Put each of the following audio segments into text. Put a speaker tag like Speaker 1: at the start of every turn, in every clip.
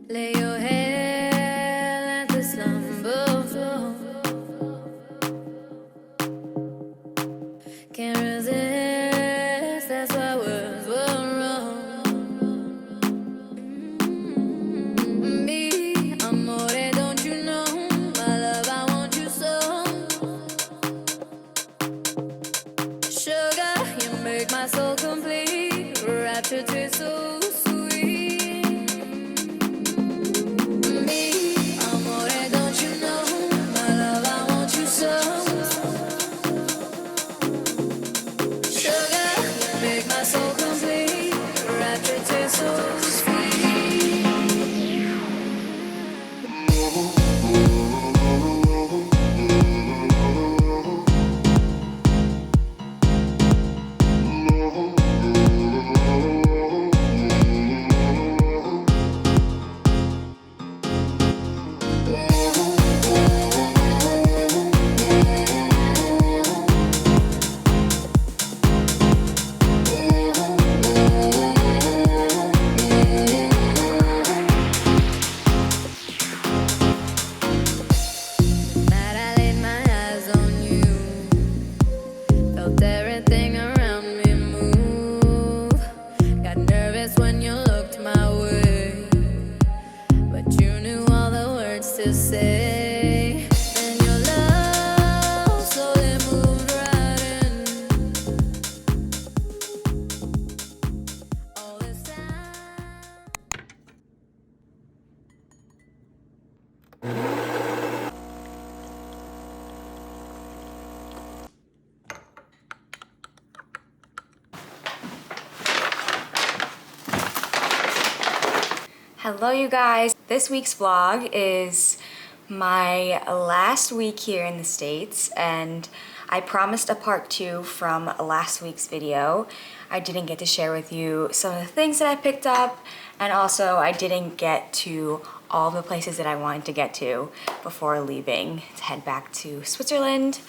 Speaker 1: Lay your head, let the slumber flow. Can't resist, that's why words were wrong. Me, amore, don't you know? My love, I want you so. Sugar, you make my soul complete. Rapture tastes so sweet. Me, amore, don't you know? My love, I want you so. Sugar, you make my soul complete. Rapture tastes so sweet. Night I laid my eyes on you. Felt everything around me move. Got nervous when you looked my way, but you knew all the words to say. And your love slowly moved right in. All this time.
Speaker 2: Hello you guys! This week's vlog is my last week here in the States, and I promised a part 2 from last week's video. I didn't get to share with you some of the things that I picked up, and also I didn't get to all the places that I wanted to get to before leaving to head back to Switzerland.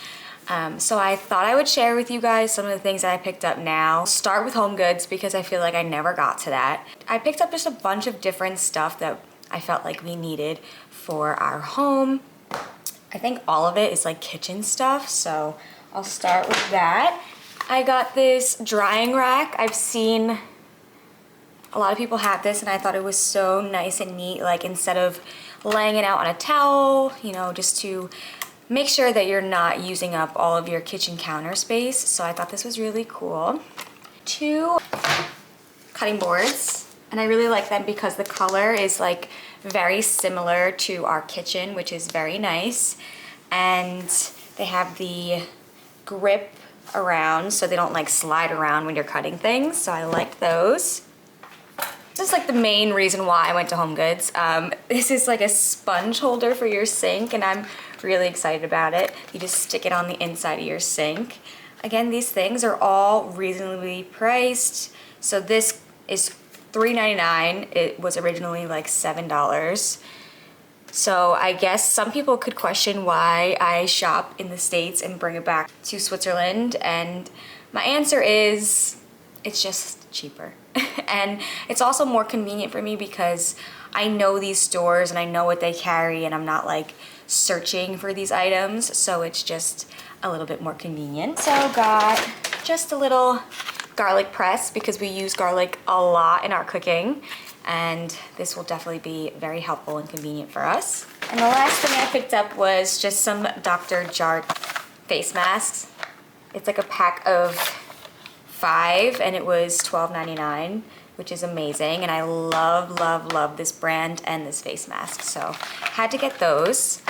Speaker 2: So I thought I would share with you guys some of the things that I picked up now. Start with home goods because I feel like I never got to that. I picked up just a bunch of different stuff that I felt like we needed for our home. I think all of it is like kitchen stuff, so I'll start with that. I got this drying rack. I've seen a lot of people have this and I thought it was so nice and neat, like instead of laying it out on a towel, you know, just to make sure that you're not using up all of your kitchen counter space. So I thought this was really cool. 2 cutting boards, and I really like them because the color is like very similar to our kitchen, which is very nice. And they have the grip around so they don't like slide around when you're cutting things. So I like those. This is like the main reason why I went to Home Goods. This is like a sponge holder for your sink, and I'm really excited about it. You just stick it on the inside of your sink. Again, these things are all reasonably priced. So this is $3.99. It was originally like $7. So I guess some people could question why I shop in the States and bring it back to Switzerland, and my answer is it's just cheaper. And it's also more convenient for me because I know these stores and I know what they carry, and I'm not like searching for these items, so it's just a little bit more convenient. So got just a little garlic press because we use garlic a lot in our cooking, and this will definitely be very helpful and convenient for us. And the last thing I picked up was just some Dr. Jart face masks. It's like a pack of 5 and it was $12.99, which is amazing, and I love this brand and this face mask, so had to get those.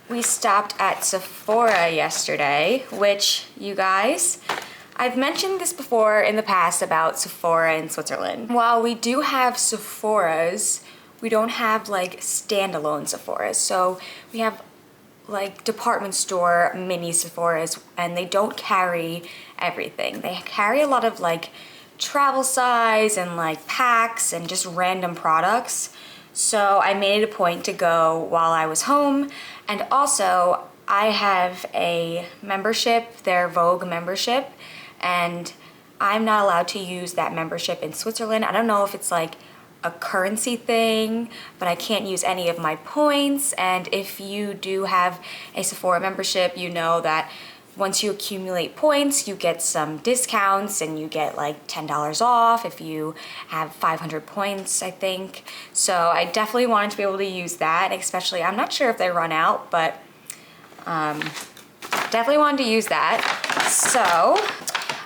Speaker 2: We stopped at Sephora yesterday, which, you guys, I've mentioned this before in the past about Sephora in Switzerland. While we do have Sephoras, we don't have like standalone Sephoras. So we have like department store mini Sephoras, and they don't carry everything. They carry a lot of like travel size and like packs and just random products. So I made it a point to go while I was home, and also I have a membership, their Vogue membership, and I'm not allowed to use that membership in Switzerland. I don't know if it's like a currency thing, but I can't use any of my points. And if you do have a Sephora membership, you know that once you accumulate points, you get some discounts and you get like $10 off if you have 500 points, I think. So I definitely wanted to be able to use that, especially, I'm not sure if they run out, but definitely wanted to use that. So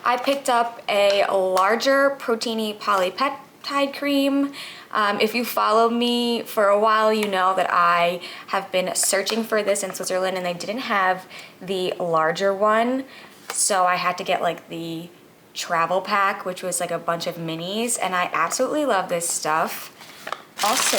Speaker 2: I picked up a larger proteiny polypeptide cream. If you follow me for a while, you know that I have been searching for this in Switzerland and they didn't have the larger one. So I had to get like the travel pack, which was like a bunch of minis, and I absolutely love this stuff. Also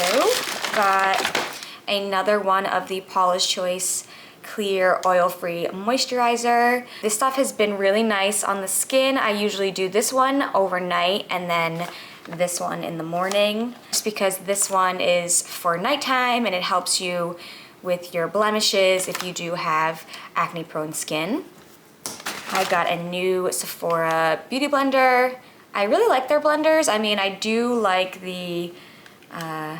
Speaker 2: got another one of the Paula's Choice clear oil-free moisturizer. This stuff has been really nice on the skin. I usually do this one overnight and then this one in the morning, just because this one is for nighttime and it helps you with your blemishes if you do have acne prone skin. I got a new Sephora beauty blender. I really like their blenders. I mean, I do like the, I'm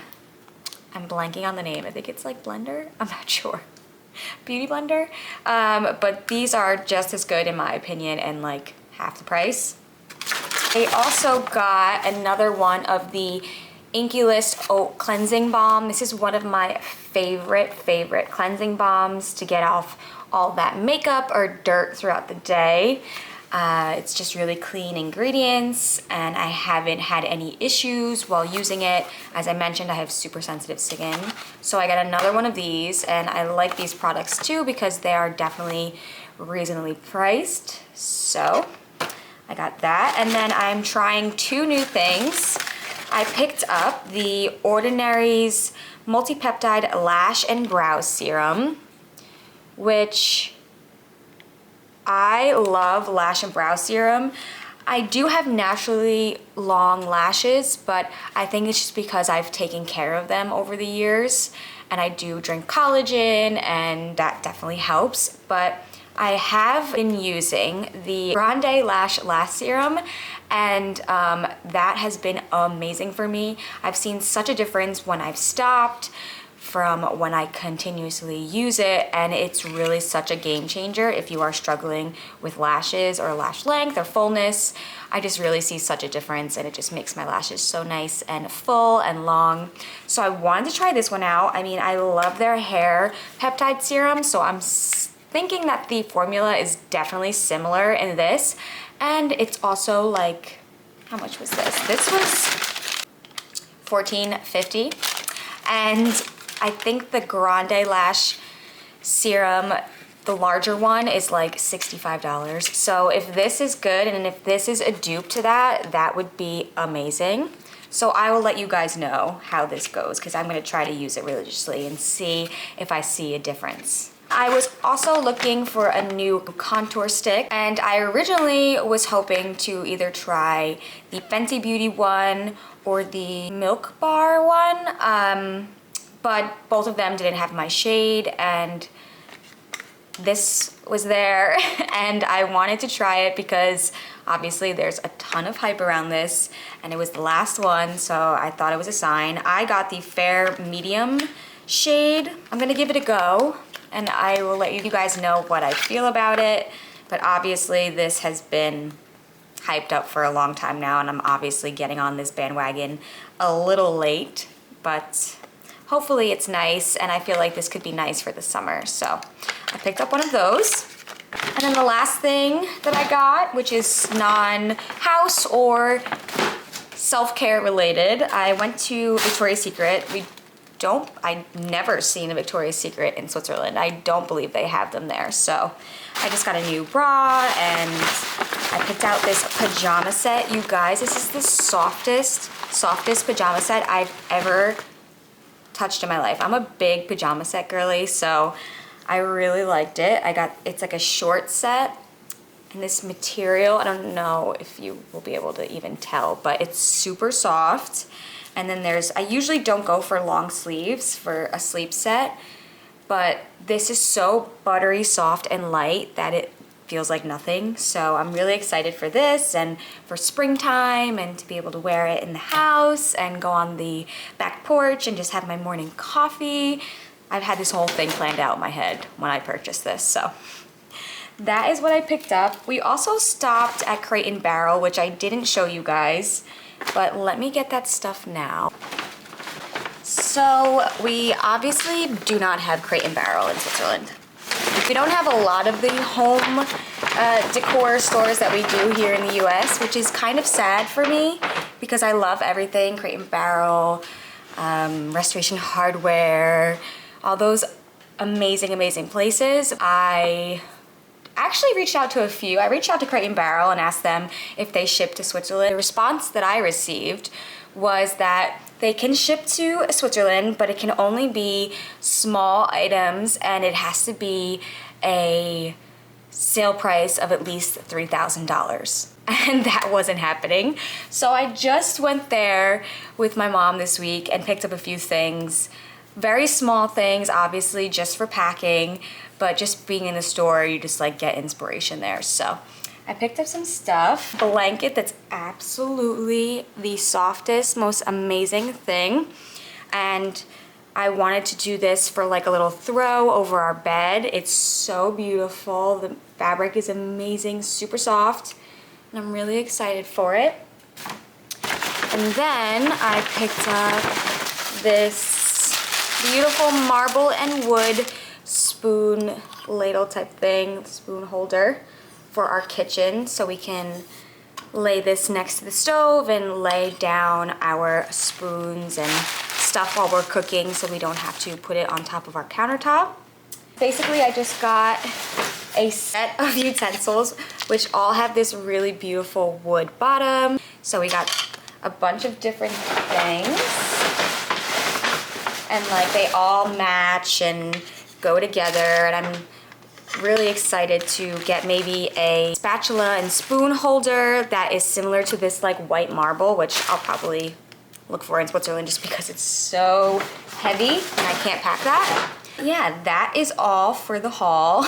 Speaker 2: blanking on the name. I think it's like Blender, I'm not sure. Beauty blender, but these are just as good in my opinion and like half the price. I also got another one of the Inky List Oat Cleansing Balm. This is one of my favorite cleansing balms to get off all that makeup or dirt throughout the day. It's just really clean ingredients and I haven't had any issues while using it. As I mentioned, I have super sensitive skin. So I got another one of these and I like these products too because they are definitely reasonably priced. So I got that. And then I'm trying two new things. I picked up the Ordinary's Multi-Peptide Lash and Brow Serum, which I love lash and brow serum. I do have naturally long lashes, but I think it's just because I've taken care of them over the years and I do drink collagen and that definitely helps. But I have been using the Grande Lash Serum and that has been amazing for me. I've seen such a difference when I've stopped from when I continuously use it, and it's really such a game changer if you are struggling with lashes or lash length or fullness. I just really see such a difference and it just makes my lashes so nice and full and long. So I wanted to try this one out. I mean, I love their hair peptide serum, so I'm thinking that the formula is definitely similar in this, and it's also like, how much was this? This was $14.50, and I think the Grande Lash Serum, the larger one, is like $65. So if this is good and if this is a dupe to that, that would be amazing. So I will let you guys know how this goes because I'm going to try to use it religiously and see if I see a difference. I was also looking for a new contour stick, and I originally was hoping to either try the Fenty Beauty one or the Milk Bar one. But both of them didn't have my shade, and this was there and I wanted to try it because obviously there's a ton of hype around this and it was the last one, so I thought it was a sign. I got the fair medium shade. I'm gonna give it a go and I will let you guys know what I feel about it, but obviously this has been hyped up for a long time now and I'm obviously getting on this bandwagon a little late, but hopefully it's nice, and I feel like this could be nice for the summer. So I picked up one of those. And then the last thing that I got, which is non-house or self-care related, I went to Victoria's Secret. I've never seen a Victoria's Secret in Switzerland. I don't believe they have them there. So I just got a new bra and I picked out this pajama set. You guys, this is the softest pajama set I've ever touched in my life. I'm a big pajama set girly, so I really liked it. It's like a short set, and this material, I don't know if you will be able to even tell, but it's super soft. And then I usually don't go for long sleeves for a sleep set, but this is so buttery soft and light that it feels like nothing. So I'm really excited for this and for springtime and to be able to wear it in the house and go on the back porch and just have my morning coffee. I've had this whole thing planned out in my head when I purchased this, so that is what I picked up. We also stopped at Crate & Barrel, which I didn't show you guys, but let me get that stuff now. So we obviously do not have Crate & Barrel in Switzerland. We don't have a lot of the home decor stores that we do here in the US, which is kind of sad for me because I love everything, Crate & Barrel, Restoration Hardware, all those amazing, amazing places. I actually reached out to a few. I reached out to Crate & Barrel and asked them if they ship to Switzerland. The response that I received was that they can ship to Switzerland, but it can only be small items and it has to be a sale price of at least $3,000. And that wasn't happening. So I just went there with my mom this week and picked up a few things. Very small things, obviously, just for packing, but just being in the store, you just like get inspiration there. So I picked up some stuff. Blanket that's absolutely the softest, most amazing thing. And I wanted to do this for like a little throw over our bed. It's so beautiful. The fabric is amazing, super soft, and I'm really excited for it. And then I picked up this beautiful marble and wood spoon ladle type thing, spoon holder for our kitchen, so we can lay this next to the stove and lay down our spoons and stuff while we're cooking so we don't have to put it on top of our countertop. Basically, I just got a set of utensils which all have this really beautiful wood bottom. So we got a bunch of different things and like they all match and go together, and I'm really excited to get maybe a spatula and spoon holder that is similar to this like white marble, which I'll probably look for in Switzerland just because it's so heavy and I can't pack that. Yeah, that is all for the haul.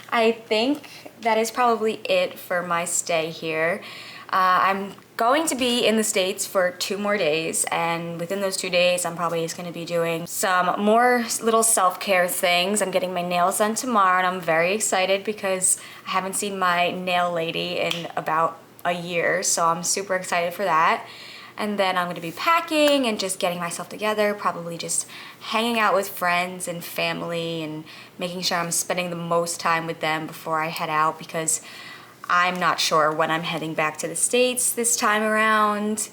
Speaker 2: I think that is probably it for my stay here. I'm going to be in the States for 2 more days, and within those 2 days I'm probably just going to be doing some more little self-care things. I'm getting my nails done tomorrow and I'm very excited because I haven't seen my nail lady in about a year, so I'm super excited for that. And then I'm going to be packing and just getting myself together, probably just hanging out with friends and family and making sure I'm spending the most time with them before I head out, because I'm not sure when I'm heading back to the States this time around.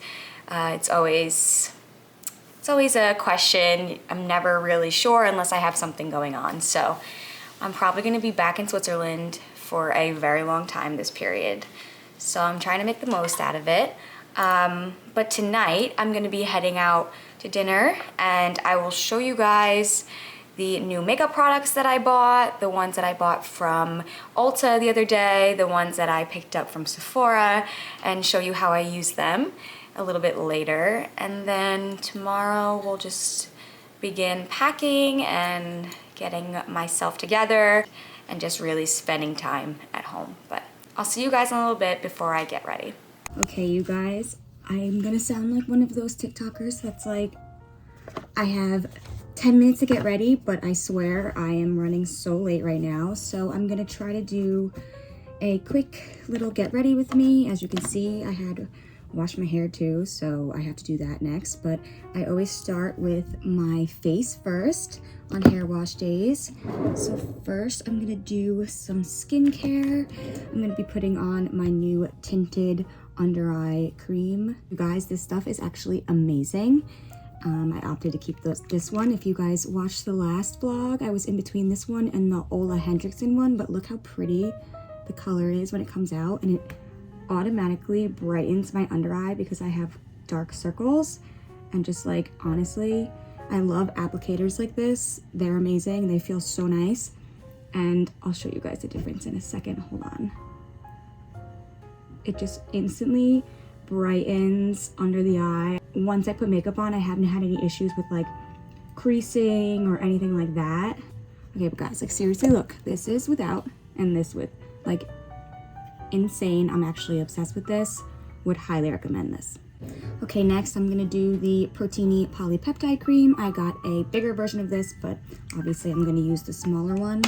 Speaker 2: It's always a question. I'm never really sure unless I have something going on. So I'm probably going to be back in Switzerland for a very long time this period. So I'm trying to make the most out of it. But tonight I'm going to be heading out to dinner and I will show you guys the new makeup products that I bought, the ones that I bought from Ulta the other day, the ones that I picked up from Sephora, and show you how I use them a little bit later. And then tomorrow we'll just begin packing and getting myself together and just really spending time at home. But I'll see you guys in a little bit before I get ready. Okay, you guys, I'm gonna sound like one of those TikTokers that's like, I have 10 minutes to get ready, but I swear I am running so late right now. So I'm gonna try to do a quick little get ready with me. As you can see, I had washed my hair too, so I have to do that next. But I always start with my face first on hair wash days. So first I'm gonna do some skincare. I'm gonna be putting on my new tinted under eye cream. You guys, this stuff is actually amazing. I opted to keep this one. If you guys watched the last vlog, I was in between this one and the Ola Hendrickson one, but look how pretty the color is when it comes out, and it automatically brightens my under eye because I have dark circles. And just like, honestly, I love applicators like this. They're amazing. They feel so nice. And I'll show you guys the difference in a second. Hold on. It just instantly brightens under the eye. Once I put makeup on, I haven't had any issues with like creasing or anything like that. Okay, but guys, like seriously, look, this is without and this with. like insane. I'm actually obsessed with this. Would highly recommend this. Okay, next I'm gonna do the Protini Polypeptide Cream. I got a bigger version of this, but obviously I'm gonna use the smaller one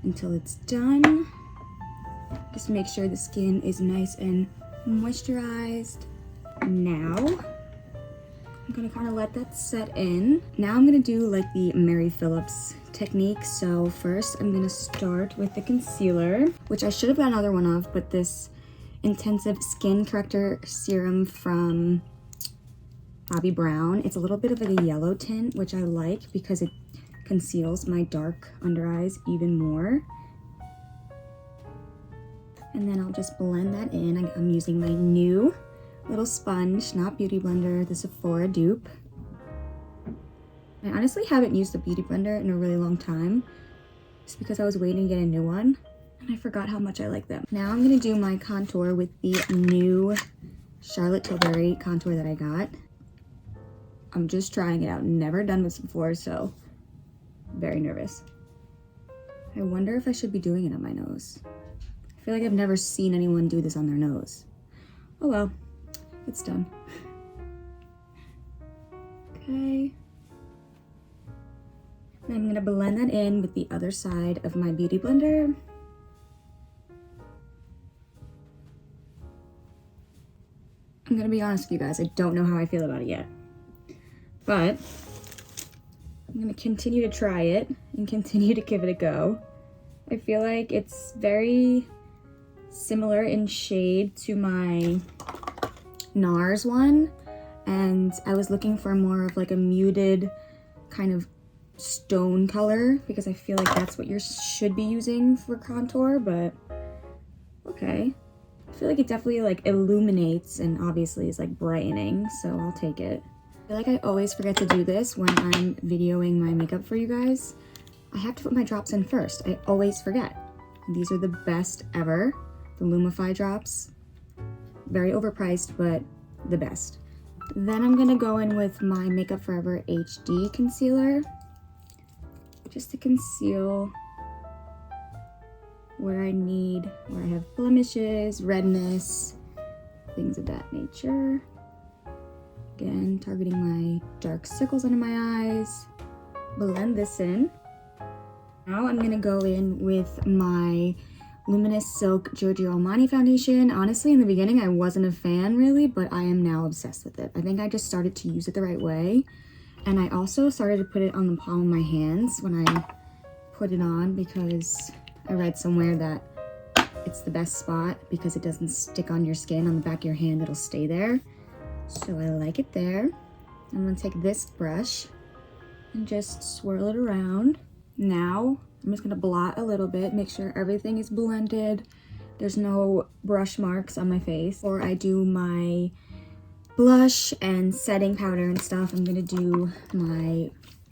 Speaker 2: until it's done. Just to make sure the skin is nice and moisturized. Now, I'm gonna kind of let that set in. Now I'm gonna do like the Mary Phillips technique. So first I'm gonna start with the concealer, which I should have got another one of, but this Intensive Skin Corrector Serum from Bobbi Brown. It's a little bit of like a yellow tint, which I like because it conceals my dark under eyes even more. And then I'll just blend that in. I'm using my new little sponge, not Beauty Blender, the Sephora dupe. I honestly haven't used the Beauty Blender in a really long time, just because I was waiting to get a new one, and I forgot how much I like them. Now I'm gonna do my contour with the new Charlotte Tilbury contour that I got. I'm just trying it out, never done this before, so very nervous. I wonder if I should be doing it on my nose. I feel like I've never seen anyone do this on their nose. Oh well, it's done. Okay. Then I'm gonna blend that in with the other side of my Beauty Blender. I'm gonna be honest with you guys, I don't know how I feel about it yet. But I'm gonna continue to try it and continue to give it a go. I feel like it's very similar in shade to my NARS one, and I was looking for more of like a muted kind of stone color because I feel like that's what you should be using for contour, but okay. I feel like it definitely like illuminates and obviously is like brightening, so I'll take it. I feel like I always forget to do this when I'm videoing my makeup for you guys. I have to put my drops in first. I always forget. These are the best ever. The Lumify drops. Very overpriced, but the best. Then I'm gonna go in with my Makeup Forever HD concealer, just to conceal where I need, where I have blemishes, redness, things of that nature. Again, targeting my dark circles under my eyes. Blend this in. Now I'm gonna go in with my Luminous Silk Giorgio Armani foundation. Honestly, in the beginning, I wasn't a fan really, but I am now obsessed with it. I think I just started to use it the right way. And I also started to put it on the palm of my hands when I put it on because I read somewhere that it's the best spot because it doesn't stick on your skin. On the back of your hand, it'll stay there. So I like it there. I'm gonna take this brush and just swirl it around. Now, I'm just gonna blot a little bit, make sure everything is blended. There's no brush marks on my face. Or I do my blush and setting powder and stuff. I'm gonna do my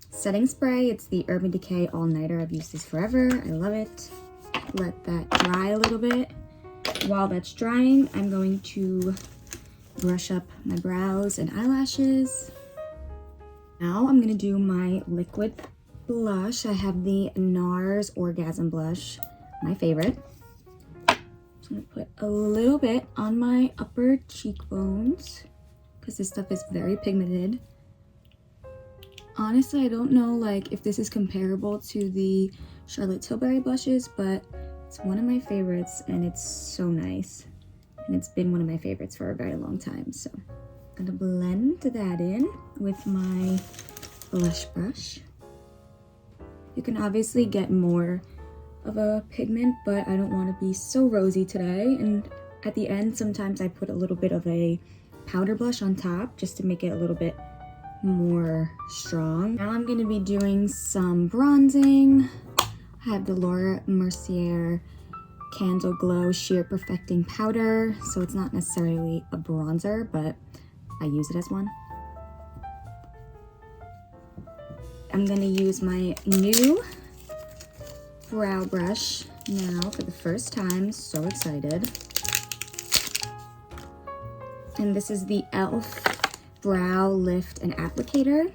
Speaker 2: setting spray. It's the Urban Decay All Nighter. I've used this forever. I love it. Let that dry a little bit. While that's drying, I'm going to brush up my brows and eyelashes. Now I'm gonna do my liquid blush. I have the NARS Orgasm Blush, my favorite. I'm gonna put a little bit on my upper cheekbones because this stuff is very pigmented. Honestly, I don't know like if this is comparable to the Charlotte Tilbury blushes, but it's one of my favorites and it's so nice. And it's been one of my favorites for a very long time. So I'm gonna blend that in with my blush brush. You can obviously get more of a pigment, but I don't want to be so rosy today. And at the end, sometimes I put a little bit of a powder blush on top just to make it a little bit more strong. Now I'm going to be doing some bronzing. I have the Laura Mercier Candle Glow Sheer Perfecting Powder, so it's not necessarily a bronzer, but I use it as one. I'm gonna use my new brow brush now for the first time. So excited. And this is the e.l.f. Brow Lift and Applicator.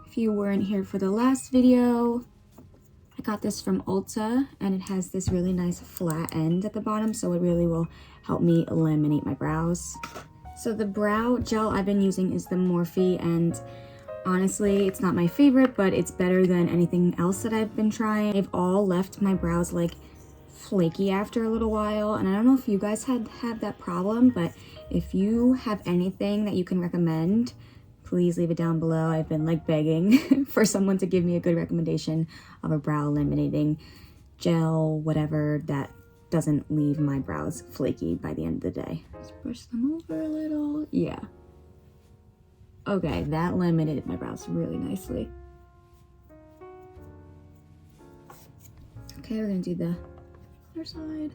Speaker 2: If you weren't here for the last video, I got this from Ulta, and it has this really nice flat end at the bottom, so it really will help me laminate my brows. So the brow gel I've been using is the Morphe, and honestly, it's not my favorite, but it's better than anything else that I've been trying. They've all left my brows like flaky after a little while, and I don't know if you guys have that problem, but if you have anything that you can recommend, please leave it down below. I've been like begging for someone to give me a good recommendation of a brow laminating gel, whatever, that doesn't leave my brows flaky by the end of the day. Just brush them over a little. Yeah. Okay, that laminated my brows really nicely. Okay, we're gonna do the other side.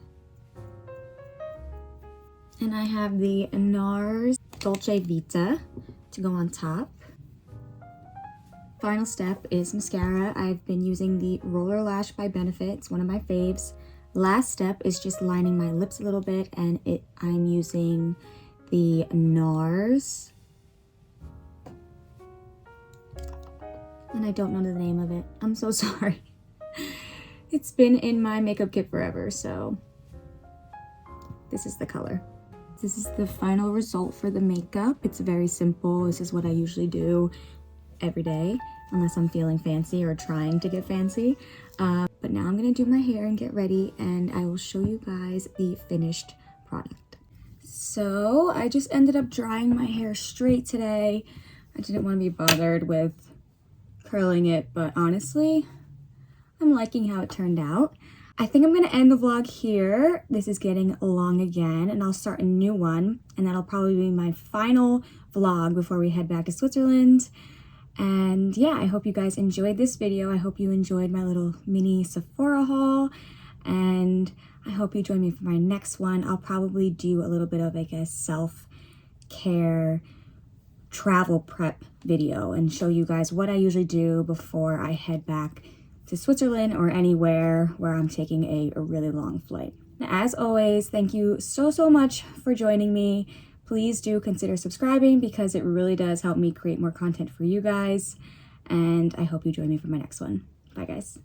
Speaker 2: And I have the NARS Dolce Vita to go on top. Final step is mascara. I've been using the Roller Lash by Benefit. It's one of my faves. Last step is just lining my lips a little bit, and I'm using the NARS. And I don't know the name of it. I'm so sorry. It's been in my makeup kit forever, so this is the color. This is the final result for the makeup. It's very simple. This is what I usually do every day, unless I'm feeling fancy or trying to get fancy. But now I'm gonna do my hair and get ready, and I will show you guys the finished product. So I just ended up drying my hair straight today. I didn't want to be bothered with curling it, but honestly, I'm liking how it turned out. I think I'm gonna end the vlog here. This is getting long again, and I'll start a new one, and that'll probably be my final vlog before we head back to Switzerland. And yeah, I hope you guys enjoyed this video. I hope you enjoyed my little mini Sephora haul, and I hope you join me for my next one. I'll probably do a little bit of like a self-care travel prep video and show you guys what I usually do before I head back to Switzerland or anywhere where I'm taking a really long flight. As always, thank you so much for joining me. Please do consider subscribing because it really does help me create more content for you guys. And I hope you join me for my next one. Bye guys.